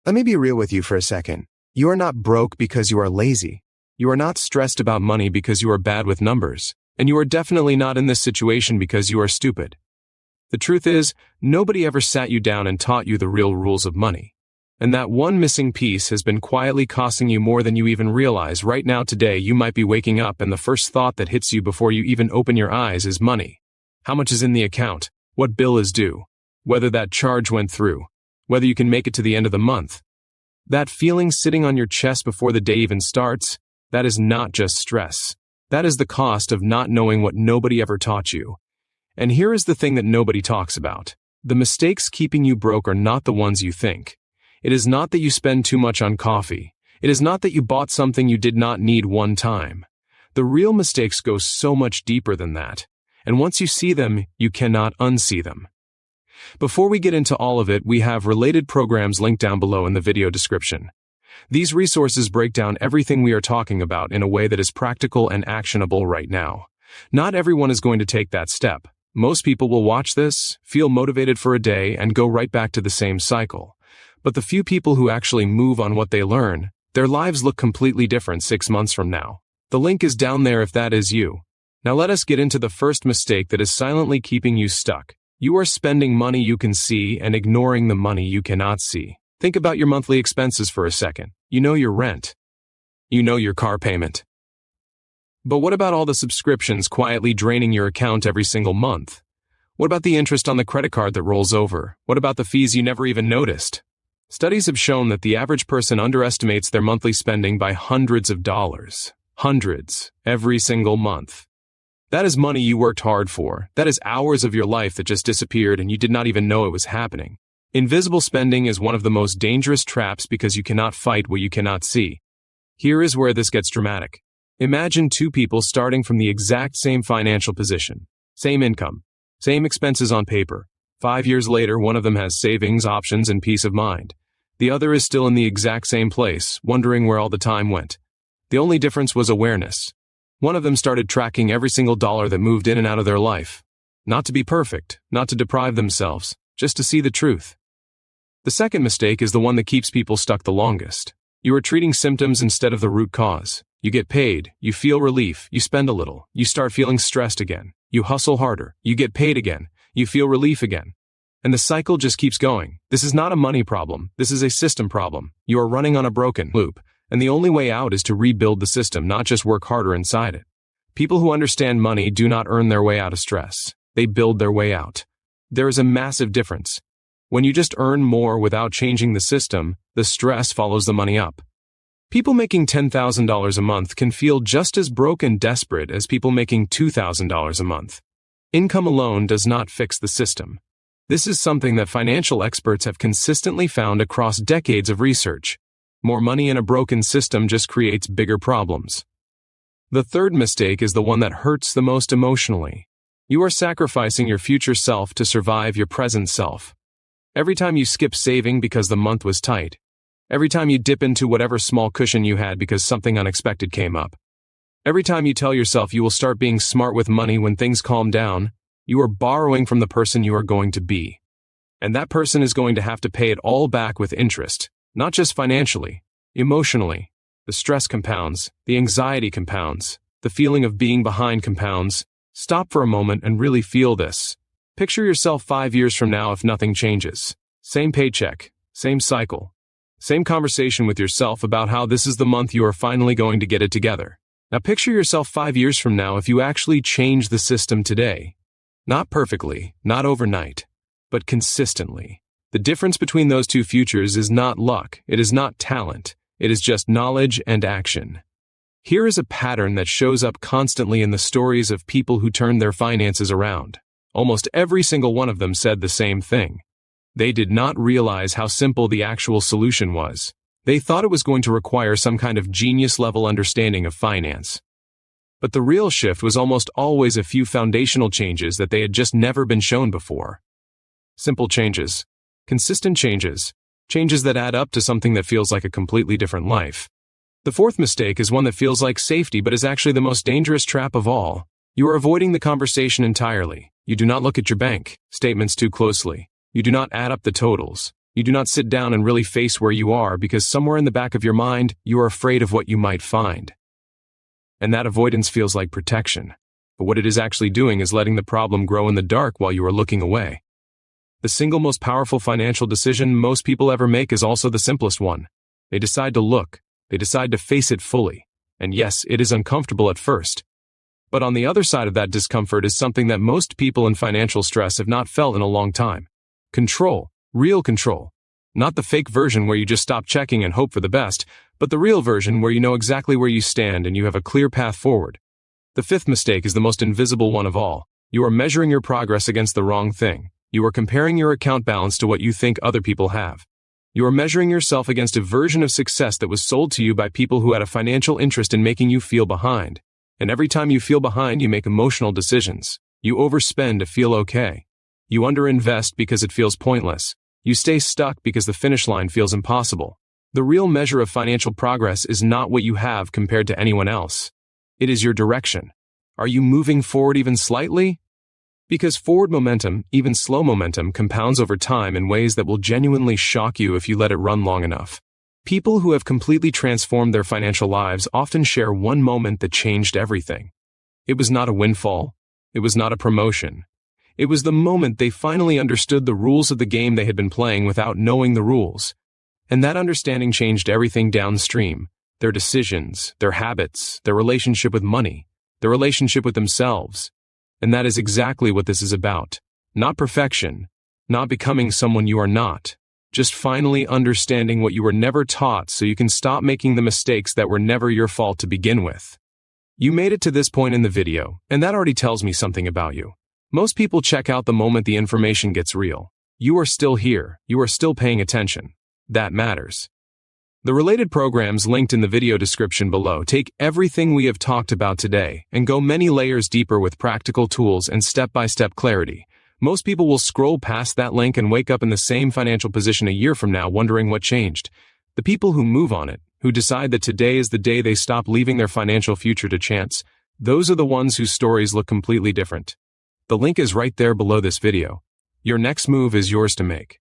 Let me be real with you for a second. You are not broke because you are lazy. You are not stressed about money because you are bad with numbers. And you are definitely not in this situation because you are stupid. The truth is, nobody ever sat you down and taught you the real rules of money. And that one missing piece has been quietly costing you more than you even realize. Right now today, you might be waking up and the first thought that hits you before you even open your eyes is money. How much is in the account? What bill is due? Whether that charge went through? Whether you can make it to the end of the month? That feeling sitting on your chest before the day even starts, that is not just stress. That is the cost of not knowing what nobody ever taught you. And here is the thing that nobody talks about. The mistakes keeping you broke are not the ones you think. It is not that you spend too much on coffee. It is not that you bought something you did not need one time. The real mistakes go so much deeper than that. And once you see them, you cannot unsee them. Before we get into all of it, we have related programs linked down below in the video description. These resources break down everything we are talking about in a way that is practical and actionable right now. Not everyone is going to take that step. Most people will watch this, feel motivated for a day, and go right back to the same cycle. But the few people who actually move on what they learn, their lives look completely different 6 months from now. The link is down there if that is you. Now let us get into the first mistake that is silently keeping you stuck. You are spending money you can see and ignoring the money you cannot see. Think about your monthly expenses for a second. You know your rent. You know your car payment. But what about all the subscriptions quietly draining your account every single month? What about the interest on the credit card that rolls over? What about the fees you never even noticed? Studies have shown that the average person underestimates their monthly spending by hundreds of dollars. Hundreds, every single month. That is money you worked hard for. That is hours of your life that just disappeared and you did not even know it was happening. Invisible spending is one of the most dangerous traps because you cannot fight what you cannot see. Here is where this gets dramatic. Imagine two people starting from the exact same financial position, same income, same expenses on paper. 5 years later, one of them has savings, options, and peace of mind. The other is still in the exact same place, wondering where all the time went. The only difference was awareness. One of them started tracking every single dollar that moved in and out of their life. Not to be perfect, not to deprive themselves, just to see the truth. The second mistake is the one that keeps people stuck the longest. You are treating symptoms instead of the root cause. You get paid, you feel relief, you spend a little, you start feeling stressed again. You hustle harder, you get paid again, you feel relief again. And the cycle just keeps going. This is not a money problem, this is a system problem. You are running on a broken loop, and the only way out is to rebuild the system, not just work harder inside it. People who understand money do not earn their way out of stress. They build their way out. There is a massive difference. When you just earn more without changing the system, the stress follows the money up. People making $10,000 a month can feel just as broke and desperate as people making $2,000 a month. Income alone does not fix the system. This is something that financial experts have consistently found across decades of research. More money in a broken system just creates bigger problems. The third mistake is the one that hurts the most emotionally. You are sacrificing your future self to survive your present self. Every time you skip saving because the month was tight. Every time you dip into whatever small cushion you had because something unexpected came up. Every time you tell yourself you will start being smart with money when things calm down, you are borrowing from the person you are going to be. And that person is going to have to pay it all back with interest, not just financially, emotionally. The stress compounds, the anxiety compounds, the feeling of being behind compounds. Stop for a moment and really feel this. Picture yourself 5 years from now if nothing changes. Same paycheck, same cycle, same conversation with yourself about how this is the month you are finally going to get it together. Now picture yourself 5 years from now if you actually change the system today. Not perfectly, not overnight, but consistently. The difference between those two futures is not luck, it is not talent, it is just knowledge and action. Here is a pattern that shows up constantly in the stories of people who turned their finances around. Almost every single one of them said the same thing. They did not realize how simple the actual solution was. They thought it was going to require some kind of genius-level understanding of finance. But the real shift was almost always a few foundational changes that they had just never been shown before. Simple changes. Consistent changes. Changes that add up to something that feels like a completely different life. The fourth mistake is one that feels like safety but is actually the most dangerous trap of all. You are avoiding the conversation entirely. You do not look at your bank statements too closely. You do not add up the totals. You do not sit down and really face where you are because somewhere in the back of your mind, you are afraid of what you might find. And that avoidance feels like protection. But what it is actually doing is letting the problem grow in the dark while you are looking away. The single most powerful financial decision most people ever make is also the simplest one. They decide to look. They decide to face it fully. And yes, it is uncomfortable at first. But on the other side of that discomfort is something that most people in financial stress have not felt in a long time. Control. Real control. Not the fake version where you just stop checking and hope for the best, but the real version where you know exactly where you stand and you have a clear path forward. The fifth mistake is the most invisible one of all. You are measuring your progress against the wrong thing. You are comparing your account balance to what you think other people have. You are measuring yourself against a version of success that was sold to you by people who had a financial interest in making you feel behind. And every time you feel behind, you make emotional decisions. You overspend to feel okay. You underinvest because it feels pointless. You stay stuck because the finish line feels impossible. The real measure of financial progress is not what you have compared to anyone else. It is your direction. Are you moving forward even slightly? Because forward momentum, even slow momentum, compounds over time in ways that will genuinely shock you if you let it run long enough. People who have completely transformed their financial lives often share one moment that changed everything. It was not a windfall. It was not a promotion. It was the moment they finally understood the rules of the game they had been playing without knowing the rules. And that understanding changed everything downstream. Their decisions, their habits, their relationship with money, their relationship with themselves. And that is exactly what this is about. Not perfection, not becoming someone you are not. Just finally understanding what you were never taught so you can stop making the mistakes that were never your fault to begin with. You made it to this point in the video, and that already tells me something about you. Most people check out the moment the information gets real. You are still here. You are still paying attention. That matters. The related programs linked in the video description below take everything we have talked about today and go many layers deeper with practical tools and step-by-step clarity. Most people will scroll past that link and wake up in the same financial position a year from now wondering what changed. The people who move on it, who decide that today is the day they stop leaving their financial future to chance, those are the ones whose stories look completely different. The link is right there below this video. Your next move is yours to make.